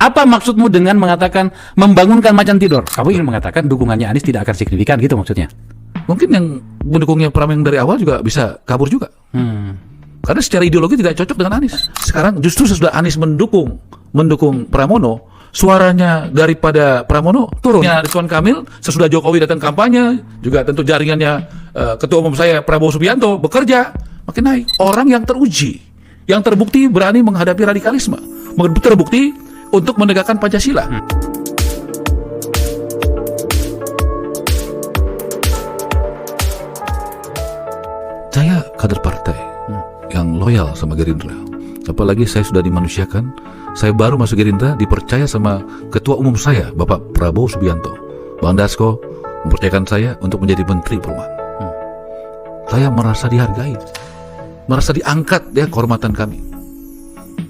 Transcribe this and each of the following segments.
Apa maksudmu dengan mengatakan membangunkan macan tidur? Kamu ingin mengatakan dukungannya Anies tidak akan signifikan gitu maksudnya? Mungkin yang mendukungnya Pram yang dari awal juga bisa kabur juga. Karena secara ideologi tidak cocok dengan Anies. Sekarang justru sesudah Anies mendukung Pramono, suaranya daripada Pramono turun. Ridwan Kamil sesudah Jokowi datang kampanye, juga tentu jaringannya Ketua Umum saya Prabowo Subianto bekerja, makin naik. Orang yang teruji, yang terbukti berani menghadapi radikalisme, terbukti untuk menegakkan Pancasila. Saya kader partai yang loyal sama Gerindra. Apalagi saya sudah dimanusiakan. Saya baru masuk Gerindra dipercaya sama Ketua Umum saya, Bapak Prabowo Subianto. Bang Dasko mempercayakan saya untuk menjadi Menteri Perumahan. Saya merasa dihargai, merasa diangkat ya kehormatan kami.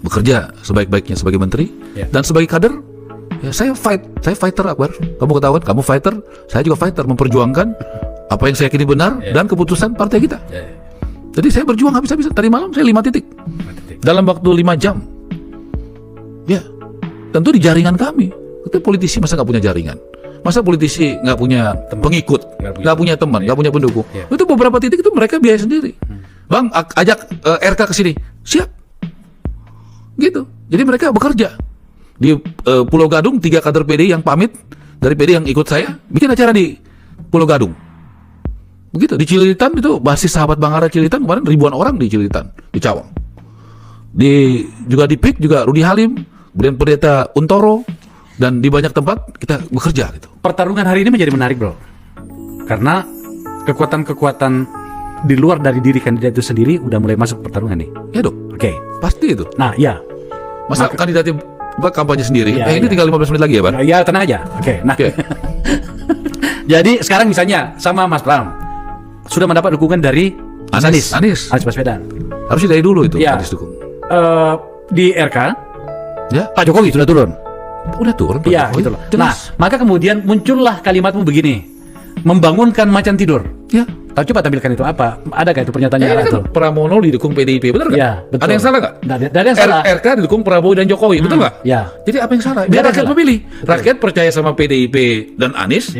Bekerja sebaik-baiknya sebagai menteri dan sebagai kader. Ya saya fighter Akbar. Kamu ketahuan, kamu fighter, saya juga fighter, memperjuangkan apa yang saya yakini benar dan keputusan partai kita. Jadi saya berjuang habis-habisan. Tadi malam saya 5 titik. Dalam waktu 5 jam. Ya, tentu di jaringan kami. Kita politisi masa nggak punya jaringan? Masa politisi nggak punya pengikut, nggak punya teman, nggak punya pendukung? Itu beberapa titik itu mereka biaya sendiri. Bang, ajak RK ke sini, siap. Gitu. Jadi mereka bekerja di Pulau Gadung. 3 kader PDI yang pamit dari PDI yang ikut saya bikin acara di Pulau Gadung. Begitu. Di Cililitan itu basis sahabat Bang Ara Cililitan kemarin ribuan orang di Cililitan, di Cawang. Juga di PIK juga Rudi Halim, kemudian Pendeta Untoro, dan di banyak tempat kita bekerja gitu. Pertarungan hari ini menjadi menarik, bro, karena kekuatan-kekuatan di luar dari diri kandidat itu sendiri udah mulai masuk pertarungan nih. Ya dong. Oke. Pasti itu. Nah, ya. Masa kandidatnya kampanye sendiri? Ya, ini tinggal 15 menit lagi ya, Bang? Ya, tenang aja. Oke. Nah. Jadi sekarang misalnya sama Mas Pram sudah mendapat dukungan dari Anies Baswedan. Harusnya dari dulu itu ya. Anies dukung. Di RK ya Pak Jokowi sudah turun. Udah turun Pak Iya, Jokowi. gitu loh. Nah, maka kemudian muncullah kalimatmu begini. Membangunkan macan tidur. Ya. Coba tampilkan itu apa? Adakah itu pernyataannya itu? Kan Pramono didukung PDIP, benar nggak? Ya, betul. Ada yang salah nggak? Ada yang salah. RK didukung Prabowo dan Jokowi, betul nggak? Ya. Jadi apa yang salah? Biar rakyat memilih. Rakyat percaya sama PDIP dan Anies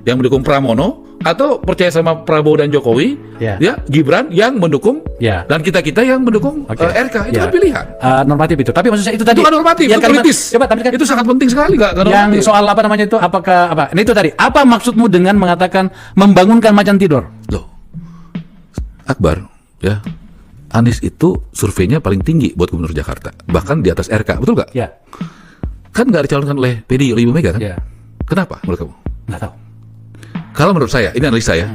yang mendukung Pramono, atau percaya sama Prabowo dan Jokowi, ya Gibran yang mendukung, dan kita yang mendukung RK. Itu kan pilihan. Normatif itu. Tapi maksudnya itu tadi. Itu kan normatif, itu politis. Coba tampilkan. Itu sangat penting sekali, nggak yang soal apa namanya itu? Apakah apa? Ini itu tadi. Apa maksudmu dengan mengatakan membangunkan macan tidur? Loh, Akbar, ya, Anies itu surveinya paling tinggi buat Gubernur Jakarta, bahkan di atas RK, betul nggak? Ya. Kan nggak dicalonkan oleh PDI, oleh Ibu Mega kan? Ya. Kenapa menurut kamu? Nggak tahu. Kalau menurut saya, ini analisa saya,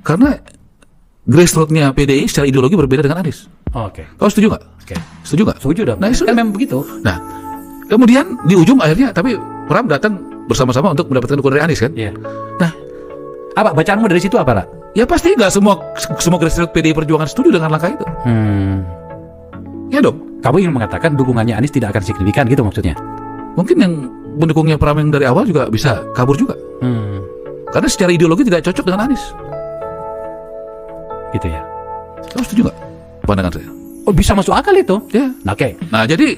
karena grassroots-nya PDI secara ideologi berbeda dengan Anies. Oke. Kau setuju nggak? Oke. Setuju nggak? Setuju dong. Nah, kan memang begitu. Nah, kemudian di ujung akhirnya, tapi Pram datang bersama-sama untuk mendapatkan dukungan dari Anies kan? Iya. Nah, apa bacaanmu dari situ apa, Ra? Ya pasti nggak semua grassroots PDI Perjuangan setuju dengan langkah itu. Ya dong. Kamu ingin mengatakan dukungannya Anies tidak akan signifikan gitu maksudnya? Mungkin yang pendukungnya Pram yang dari awal juga bisa kabur juga. Karena secara ideologi tidak cocok dengan Anies. Gitu ya. Kamu setuju nggak pandangan saya? Oh, bisa masuk akal itu. Ya. Oke. Nah, jadi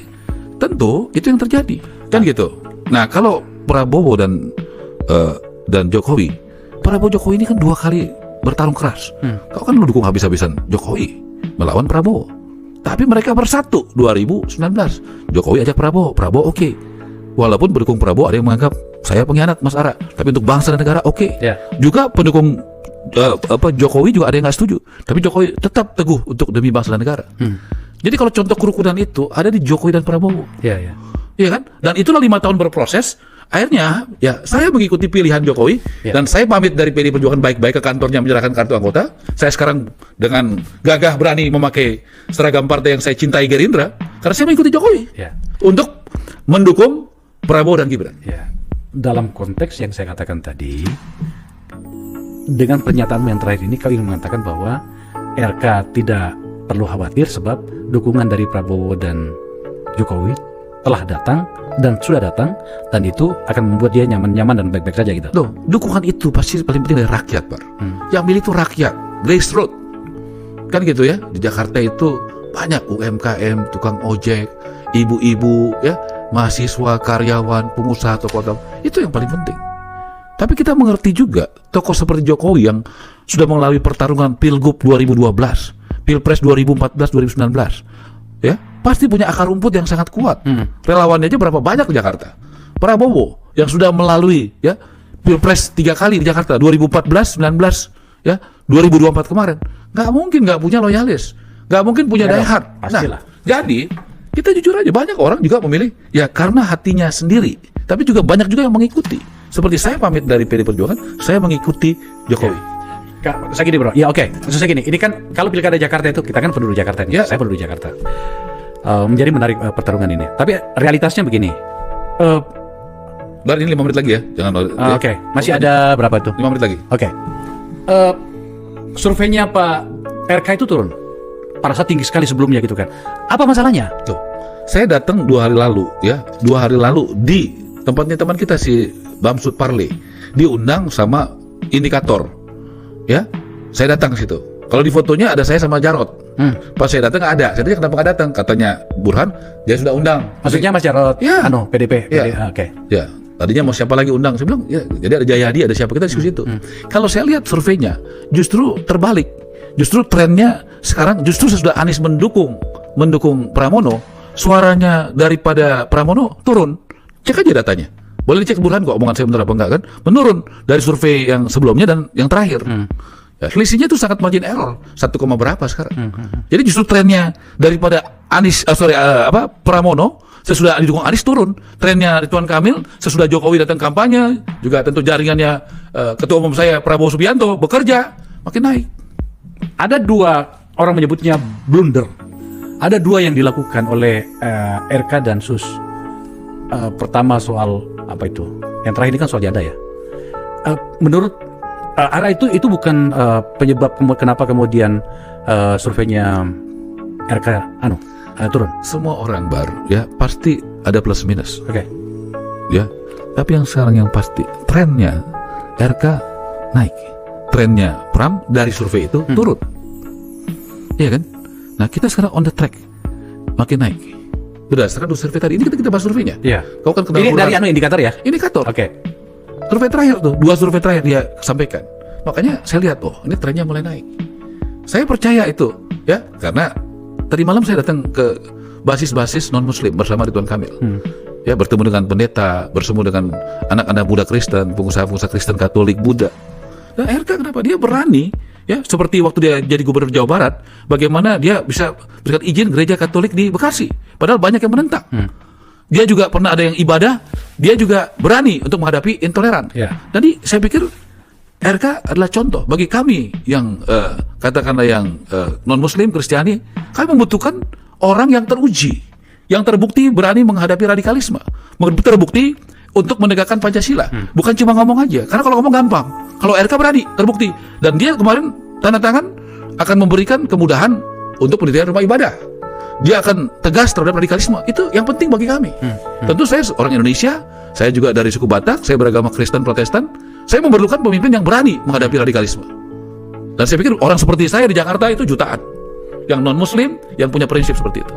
tentu itu yang terjadi. Kan gitu. Nah, kalau Prabowo dan Jokowi, Prabowo Jokowi ini kan 2 kali bertarung keras. Kau kan lu dukung habis-habisan Jokowi melawan Prabowo. Tapi mereka bersatu 2019. Jokowi ajak Prabowo oke. Walaupun pendukung Prabowo ada yang menganggap saya pengkhianat Mas Ara, tapi untuk bangsa dan negara oke. Juga pendukung Jokowi juga ada yang nggak setuju, tapi Jokowi tetap teguh untuk demi bangsa dan negara. Jadi kalau contoh kerukunan itu ada di Jokowi dan Prabowo. Iya kan? Dan itulah 5 tahun berproses. Akhirnya ya saya mengikuti pilihan Jokowi dan saya pamit dari PDI Perjuangan baik-baik ke kantornya menyerahkan kartu anggota. Saya sekarang dengan gagah berani memakai seragam partai yang saya cintai, Gerindra, karena saya mengikuti Jokowi untuk mendukung Prabowo dan Gibran. Dalam konteks yang saya katakan tadi, dengan pernyataanmu yang terakhir ini kau ingin mengatakan bahwa RK tidak perlu khawatir sebab dukungan dari Prabowo dan Jokowi telah datang dan sudah datang, dan itu akan membuat dia nyaman-nyaman dan baik-baik saja gitu. Loh, dukungan itu pasti paling penting dari rakyat, Pak. Yang milih itu rakyat, grassroots. Kan gitu ya. Di Jakarta itu banyak UMKM, tukang ojek, ibu-ibu ya, mahasiswa, karyawan, pengusaha, tokoh agama. Itu yang paling penting. Tapi kita mengerti juga tokoh seperti Jokowi yang sudah melalui pertarungan Pilgub 2012, Pilpres 2014, 2019, ya pasti punya akar rumput yang sangat kuat. Relawannya aja berapa banyak di Jakarta. Prabowo yang sudah melalui ya Pilpres 3 kali di Jakarta, 2014, 19, ya 2024 kemarin, nggak mungkin nggak punya loyalis, nggak mungkin punya Ya, diehard. pastilah. Jadi kita jujur aja, banyak orang juga memilih ya karena hatinya sendiri, tapi juga banyak juga yang mengikuti. Seperti saya pamit dari PD Perjuangan, saya mengikuti Jokowi. Saya gini bro, ya oke. Maksud saya gini, ini kan kalau pilkada Jakarta itu kita kan penduduk Jakarta nih, Ya. saya penduduk Jakarta. Menjadi menarik pertarungan ini. Tapi realitasnya begini. Bar, ini 5 menit lagi ya, jangan. Ya. Oke, masih ada berapa tuh? 5 menit lagi. Oke. Surveinya Pak RK itu turun. Pada saat tinggi sekali sebelumnya gitu kan. Apa masalahnya? Tuh, saya datang 2 hari lalu ya, 2 hari lalu di tempatnya teman kita si Bamsud Parley, diundang sama Indikator, ya. Saya datang ke situ. Kalau di fotonya ada saya sama Jarot. Pas saya datang nggak ada. Saya tanya kenapa nggak datang? Katanya Burhan, dia sudah undang. Maksudnya Mas Jarot, Ya. PDP. Ya. Oke. Ya, tadinya mau siapa lagi undang? Saya bilang, ya, jadi ada Jayadi, ada siapa, kita diskusi itu. Kalau saya lihat surveinya, justru terbalik. Justru trennya sekarang justru sesudah Anies mendukung Pramono, suaranya daripada Pramono turun. Cek aja datanya. Boleh dicek Burhan kok omongan saya benar apa enggak kan? Menurun dari survei yang sebelumnya dan yang terakhir. Ya, selisihnya itu sangat margin error, 1, berapa sekarang. Jadi justru trennya daripada Pramono sesudah didukung Anies turun. Trennya Ridwan Kamil sesudah Jokowi datang kampanye, juga tentu jaringannya Ketua Umum saya Prabowo Subianto bekerja, makin naik. Ada 2 orang menyebutnya blunder. Ada 2 yang dilakukan oleh RK dan SUS. Pertama soal apa itu? Yang terakhir ini kan soal janda ya. Menurut arah itu bukan penyebab kenapa kemudian surveinya RK turun. Semua orang baru ya pasti ada plus minus. Oke. Ya. Tapi yang sekarang yang pasti trennya RK naik. Trennya Pram dari survei itu turun. Iya kan? Nah, kita sekarang on the track. Makin naik. Berdasarkan survei tadi. Ini kita bahas surveinya. Iya. Kau kan kenal Ini Burhan. dari indikator ya? Indikator. Oke. Survei terakhir tuh, 2 survei terakhir dia sampaikan. Makanya saya lihat, oh ini trennya mulai naik. Saya percaya itu, ya, karena tadi malam saya datang ke basis-basis non-muslim bersama Ridwan Kamil. Ya, bertemu dengan pendeta, bertemu dengan anak-anak muda Kristen, pengusaha-pengusaha Kristen Katolik, Buddha. Dan RK kenapa dia berani, ya, seperti waktu dia jadi gubernur Jawa Barat, bagaimana dia bisa berikan izin gereja Katolik di Bekasi, padahal banyak yang menentang. Dia juga pernah ada yang ibadah, dia juga berani untuk menghadapi intoleran. Ya. Jadi saya pikir RK adalah contoh bagi kami yang katakanlah yang non-muslim, Kristiani. Kami membutuhkan orang yang teruji, yang terbukti berani menghadapi radikalisme, terbukti untuk menegakkan Pancasila. Bukan cuma ngomong aja, karena kalau ngomong gampang. Kalau RK berani, terbukti. Dan dia kemarin tanda tangan akan memberikan kemudahan untuk pendirian rumah ibadah. Dia akan tegas terhadap radikalisme. Itu yang penting bagi kami. Tentu saya orang Indonesia, saya juga dari suku Batak, saya beragama Kristen Protestan. Saya memerlukan pemimpin yang berani menghadapi radikalisme. Dan saya pikir orang seperti saya di Jakarta itu jutaan. Yang non-muslim, yang punya prinsip seperti itu.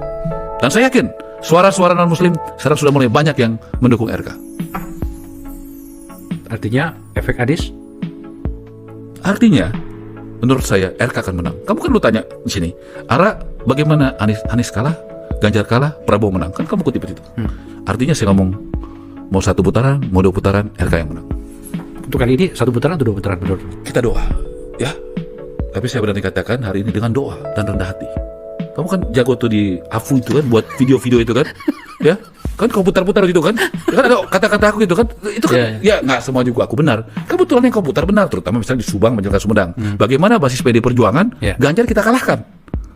Dan saya yakin, suara-suara non-muslim sekarang sudah mulai banyak yang mendukung RK. Artinya efek Anies? Artinya, menurut saya RK akan menang. Kamu kan lu tanya di sini, Ara bagaimana Anies kalah, Ganjar kalah, Prabowo menang. Kan kamu kutip itu. Artinya saya ngomong, mau 1 putaran, mau 2 putaran, RK yang menang. Untuk kali ini 1 putaran atau 2 putaran menurut? Kita doa, ya. Tapi saya berani katakan hari ini dengan doa dan rendah hati. Kamu kan jago tuh di AFU itu kan, buat video-video itu kan, ya. Kan kau putar-putar gitu kan, kan ada kata-kata aku gitu kan, itu kan, ya nggak semua juga aku benar. Kebetulan yang kau putar benar, terutama misalnya di Subang, menjelaskan Sumedang. Bagaimana basis PD Perjuangan, Ganjar kita kalahkan,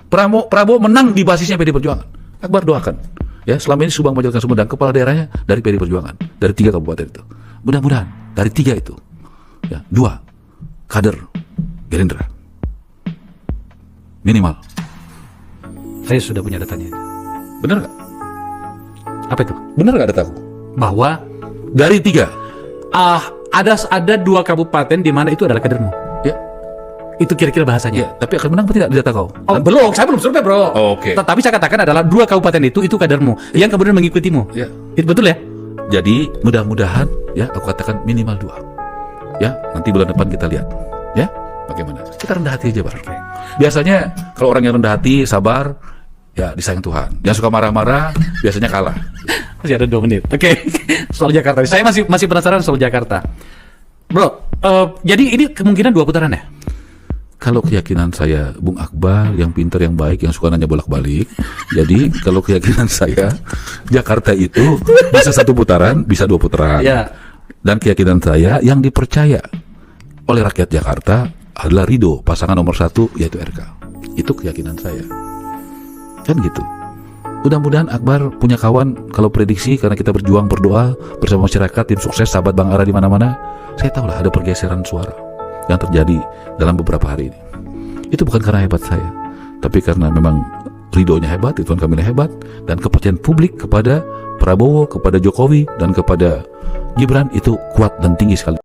Prabowo menang di basisnya PD Perjuangan. Akbar doakan, ya selama ini Subang, menjelaskan Sumedang, kepala daerahnya dari PD Perjuangan, dari 3 kabupaten itu. Mudah-mudahan dari 3 itu, ya 2 kader Gerindra minimal. Saya sudah punya datanya. Benar nggak? Apa itu? Benar nggak dataku? Bahwa Dari 3. ada 2 kabupaten di mana itu adalah kadermu. Ya. Itu kira-kira bahasanya. Ya, tapi akan menang atau tidak di data kau? Oh, belum, saya belum survei, bro. Oh, oke. Tapi saya katakan adalah 2 kabupaten itu kadermu yang kemudian mengikutimu. Ya. Itu betul ya? Jadi mudah-mudahan ya, aku katakan minimal 2. Ya, nanti bulan depan kita lihat. Ya, bagaimana? Kita rendah hati aja, Bar. Biasanya kalau orang yang rendah hati, sabar, ya disayang Tuhan. Yang suka marah-marah biasanya kalah. Masih ada 2 menit. Oke. Soal Jakarta. Saya masih penasaran soal Jakarta. Bro, jadi ini kemungkinan 2 putaran ya? Kalau keyakinan saya, Bung Akbar yang pintar, yang baik, yang suka nanya bolak-balik. Jadi kalau keyakinan saya, Jakarta itu bisa 1 putaran, bisa 2 putaran. Ya. Dan keyakinan saya yang dipercaya oleh rakyat Jakarta adalah Ridho, pasangan nomor 1 yaitu RK. Itu keyakinan saya. Kan gitu. Mudah-mudahan Akbar punya kawan, kalau prediksi karena kita berjuang berdoa bersama masyarakat, tim sukses, sahabat Bang Ara di mana-mana. Saya tahulah ada pergeseran suara yang terjadi dalam beberapa hari ini. Itu bukan karena hebat saya, tapi karena memang ridhonya hebat, Ridwan Kamilnya hebat, dan kepercayaan publik kepada Prabowo, kepada Jokowi, dan kepada Gibran itu kuat dan tinggi sekali.